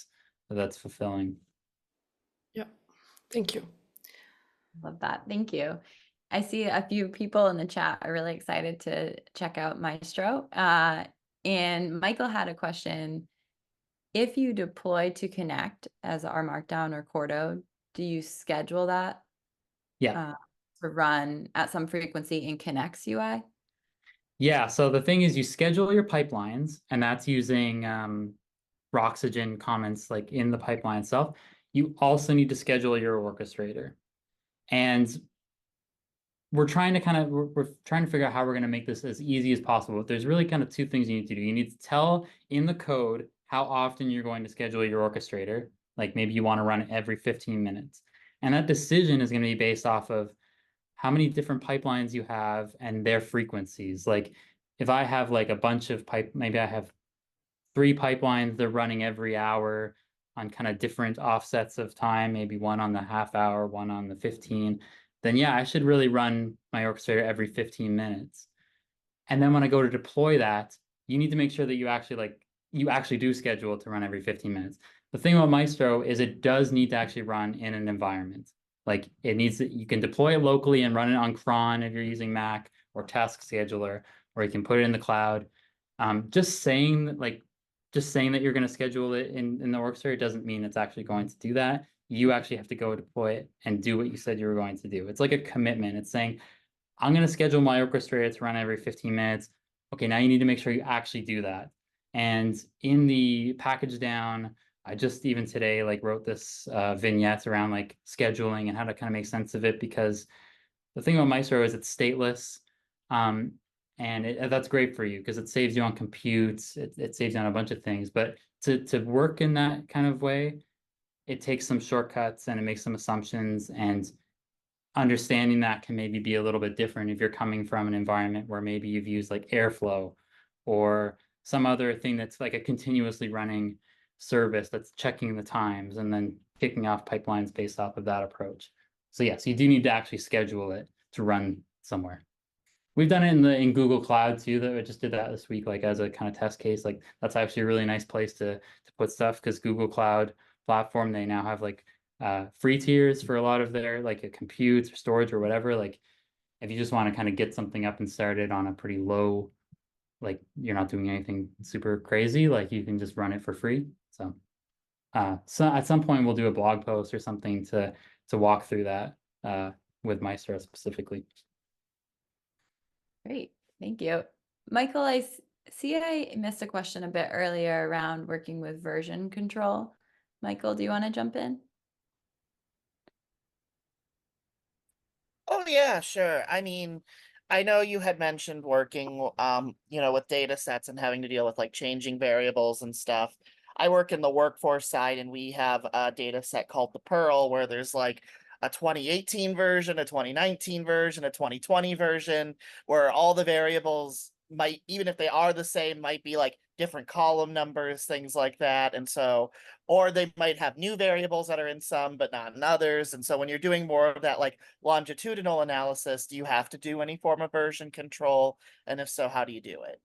that's fulfilling. Yeah, thank you. Love that. Thank you. I see a few people in the chat are really excited to check out Maestro. And Michael had a question. If you deploy to Connect as R Markdown or Cordo, do you schedule that Yeah. to run at some frequency in Connect's UI? Yeah. So the thing is you schedule your pipelines, and that's using Roxygen comments like in the pipeline itself. You also need to schedule your orchestrator. And we're trying to figure out how we're going to make this as easy as possible. There's really kind of two things you need to do. You need to tell in the code how often you're going to schedule your orchestrator. Like maybe you want to run it every 15 minutes. And that decision is going to be based off of how many different pipelines you have and their frequencies. Like if I have like a bunch of maybe I have 3 pipelines, they're running every hour on kind of different offsets of time, maybe one on the half hour, one on the 15, then yeah, I should really run my orchestrator every 15 minutes. And then when I go to deploy that, you need to make sure that you actually do schedule it to run every 15 minutes. The thing about Maestro is it does need to actually run in an environment. Like you can deploy it locally and run it on cron if you're using Mac or Task Scheduler, or you can put it in the cloud. Just saying that you're going to schedule it in the orchestrator doesn't mean it's actually going to do that. You actually have to go deploy it and do what you said you were going to do. It's like a commitment. It's saying, I'm going to schedule my orchestrator to run every 15 minutes. Okay, now you need to make sure you actually do that. And in the package down, I just even today like wrote this vignette around like scheduling and how to kind of make sense of it, because the thing about Maestro is it's stateless. And that's great for you because it saves you on computes, it saves you on a bunch of things. But to work in that kind of way, it takes some shortcuts and it makes some assumptions, and understanding that can maybe be a little bit different if you're coming from an environment where maybe you've used like Airflow or some other thing that's like a continuously running service that's checking the times and then kicking off pipelines based off of that approach. So yes, you do need to actually schedule it to run somewhere. We've done it in Google Cloud too, that I just did that this week, like as a kind of test case. Like that's actually a really nice place to put stuff, because Google Cloud platform, they now have like free tiers for a lot of their like compute or storage or whatever. Like if you just want to kind of get something up and started on a pretty low, like you're not doing anything super crazy, like you can just run it for free. So at some point we'll do a blog post or something to walk through that with Maestro specifically. Great, thank you. Michael, I see I missed a question a bit earlier around working with version control. Michael, do you want to jump in? Oh yeah, sure. I mean, I know you had mentioned working with data sets and having to deal with like changing variables and stuff. I work in the workforce side and we have a data set called the Pearl where there's like a 2018 version, a 2019 version, a 2020 version, where all the variables might, even if they are the same, might be like different column numbers, things like that. And so, or they might have new variables that are in some but not in others. And so when you're doing more of that like longitudinal analysis, do you have to do any form of version control? And if so, how do you do it?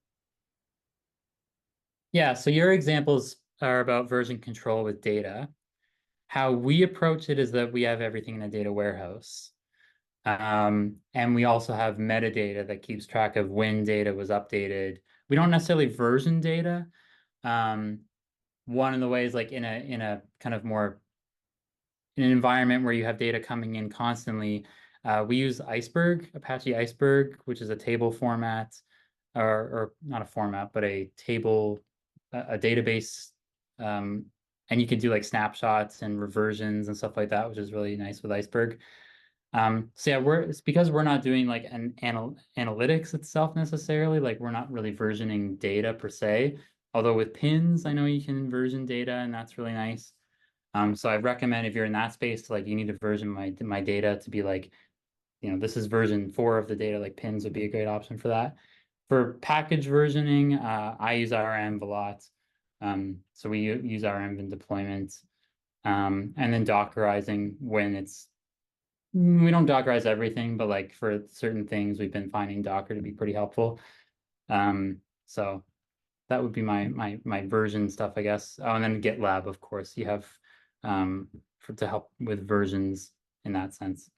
Yeah, so your examples are about version control with data. How we approach it is that we have everything in a data warehouse. And we also have metadata that keeps track of when data was updated. We don't necessarily version data. One of the ways, like in a kind of more in an environment where you have data coming in constantly, we use Iceberg, Apache Iceberg, which is a table format, or not a format, but a table, a database. And you can do like snapshots and reversions and stuff like that, which is really nice with Iceberg. So yeah, it's because we're not doing like an analytics itself necessarily, like we're not really versioning data per se. Although with pins, I know you can version data and that's really nice. So I recommend if you're in that space, like you need to version my data to be like, this is version 4 of the data, like pins would be a great option for that. For package versioning, I use RM a lot. So we use RM in deployment. And then Dockerizing when we don't Dockerize everything, but like for certain things, we've been finding Docker to be pretty helpful. So that would be my version stuff, I guess. Oh, and then GitLab, of course, you have to help with versions in that sense.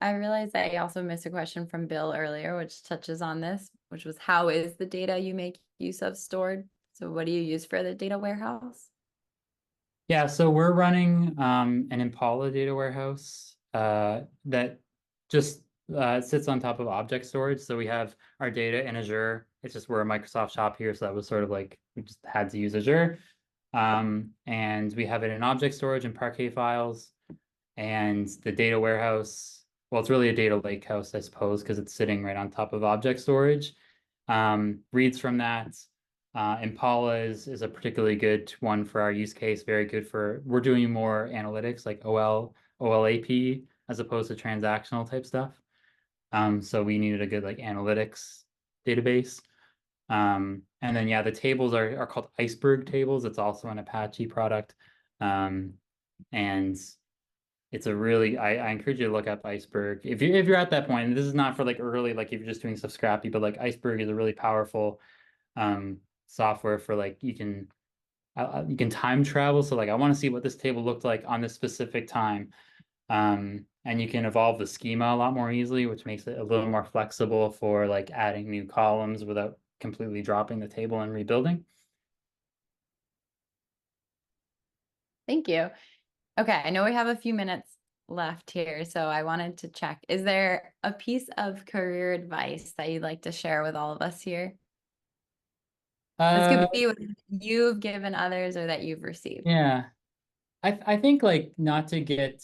I realized I also missed a question from Bill earlier, which touches on this, which was how is the data you make use of stored? So what do you use for the data warehouse? Yeah, so we're running an Impala data warehouse that just sits on top of object storage. So we have our data in Azure. It's just we're a Microsoft shop here, so that was sort of like we just had to use Azure. And we have it in object storage and Parquet files. And the data warehouse, well, it's really a data lake house, I suppose, because it's sitting right on top of object storage. Reads from that. Impala is a particularly good one for our use case. Very good for, we're doing more analytics like OLAP as opposed to transactional type stuff. So we needed a good like analytics database. And then yeah, the tables are called Iceberg tables. It's also an Apache product. And it's a really, I encourage you to look up Iceberg. If you're at that point, and this is not for like early, like if you're just doing stuff scrappy, but like Iceberg is a really powerful software for like you can time travel. So like I want to see what this table looked like on this specific time. And you can evolve the schema a lot more easily, which makes it a little more flexible for like adding new columns without completely dropping the table and rebuilding. Thank you. Okay, I know we have a few minutes left here, so I wanted to check. Is there a piece of career advice that you'd like to share with all of us here? This could be what you've given others or that you've received. Yeah. I think like not to get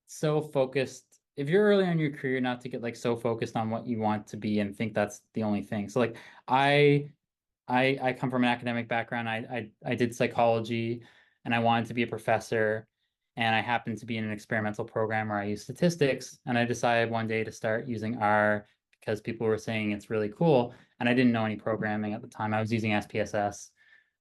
so focused if you're early in your career, not to get like so focused on what you want to be and think that's the only thing. So like I come from an academic background. I did psychology and I wanted to be a professor, and I happened to be in an experimental program where I used statistics, and I decided one day to start using R because people were saying it's really cool, and I didn't know any programming at the time. I was using SPSS,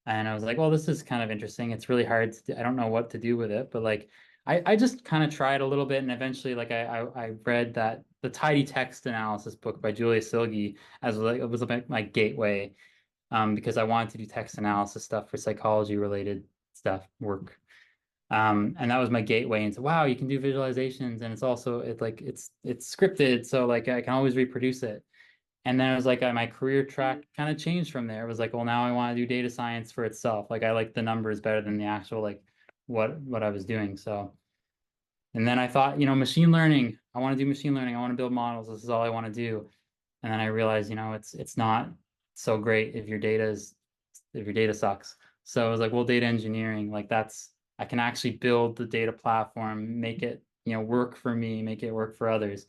and I was like, well, this is kind of interesting. It's really hard to do. I don't know what to do with it, but like I just kind of tried a little bit, and eventually like I read that the tidy text analysis book by Julia Silge as like it was like my gateway, because I wanted to do text analysis stuff for psychology related stuff work. And that was my gateway into, wow, you can do visualizations, and it's also it's scripted, so like I can always reproduce it. And then it was like my career track kind of changed from there. It was like, well, now I want to do data science for itself. Like I like the numbers better than the actual like what I was doing. So, and then I thought, machine learning. I want to do machine learning. I want to build models. This is all I want to do. And then I realized, it's not so great if your data sucks. So I was like, well, data engineering, like I can actually build the data platform, make it, work for me, make it work for others.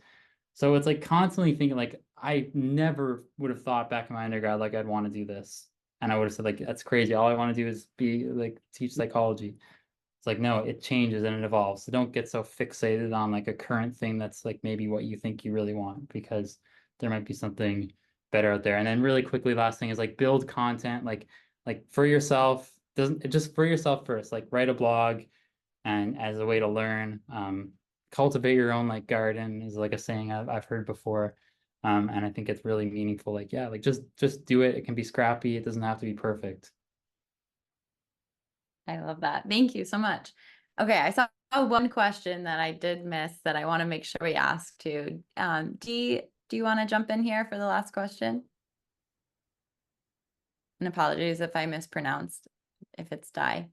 So it's like constantly thinking like I never would have thought back in my undergrad like I'd want to do this. And I would have said like that's crazy. All I want to do is be like teach psychology. It's like no, it changes and it evolves. So don't get so fixated on like a current thing that's like maybe what you think you really want, because there might be something better out there. And then really quickly, last thing is like build content like for yourself. Doesn't just for yourself first, like write a blog and as a way to learn. Cultivate your own like garden is like a saying I've heard before. And I think it's really meaningful. Like, yeah, like just do it. It can be scrappy. It doesn't have to be perfect. I love that. Thank you so much. Okay, I saw one question that I did miss that I want to make sure we ask too. Dee, do you want to jump in here for the last question? And apologies if I mispronounced, if it's Di.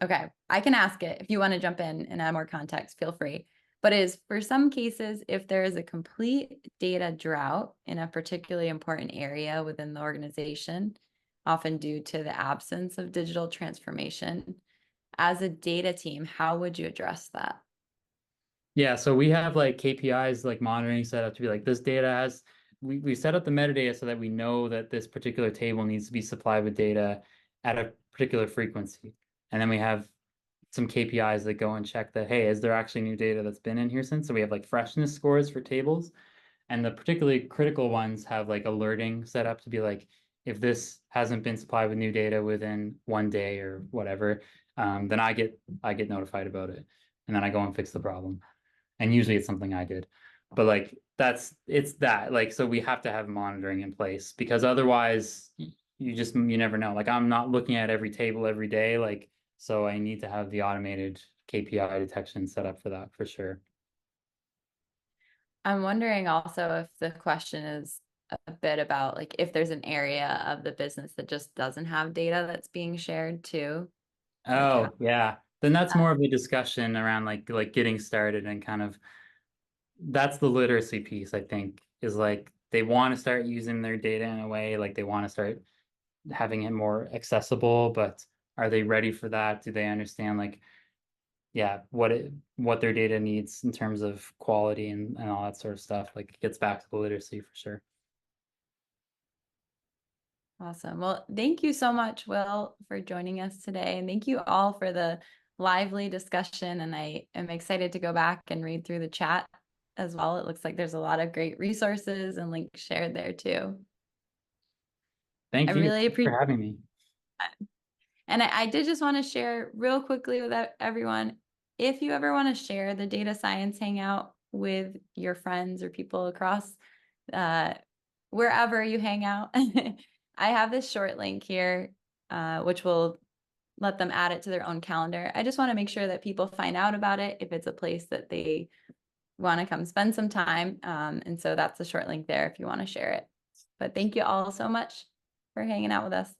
Okay, I can ask it. If you want to jump in and add more context, feel free. But is for some cases, if there is a complete data drought in a particularly important area within the organization, often due to the absence of digital transformation, as a data team, how would you address that? Yeah, so we have like KPIs like monitoring set up to be like this data has we set up the metadata so that we know that this particular table needs to be supplied with data at a particular frequency. And then we have some KPIs that go and check that, hey, is there actually new data that's been in here since? So we have like freshness scores for tables. And the particularly critical ones have like alerting set up to be like, if this hasn't been supplied with new data within 1 day or whatever, then I get notified about it. And then I go and fix the problem. And usually it's something I did. But like it's that like, so we have to have monitoring in place, because otherwise you never know. Like I'm not looking at every table every day. Like, so I need to have the automated KPI detection set up for that for sure. I'm wondering also if the question is a bit about like if there's an area of the business that just doesn't have data that's being shared too. Oh, yeah. Then that's more of a discussion around like getting started, and kind of that's the literacy piece, I think, is like they want to start using their data in a way, like they want to start having it more accessible, but are they ready for that? Do they understand like, yeah, what their data needs in terms of quality and all that sort of stuff? Like it gets back to the literacy for sure. Awesome. Well, thank you so much, Will, for joining us today. And thank you all for the lively discussion. And I am excited to go back and read through the chat as well. It looks like there's a lot of great resources and links shared there too. Thank you really appreciate for having me. And I did just want to share real quickly with everyone, if you ever want to share the data science hangout with your friends or people across wherever you hang out, I have this short link here, which will let them add it to their own calendar. I just want to make sure that people find out about it if it's a place that they want to come spend some time. And so that's the short link there if you want to share it. But thank you all so much for hanging out with us.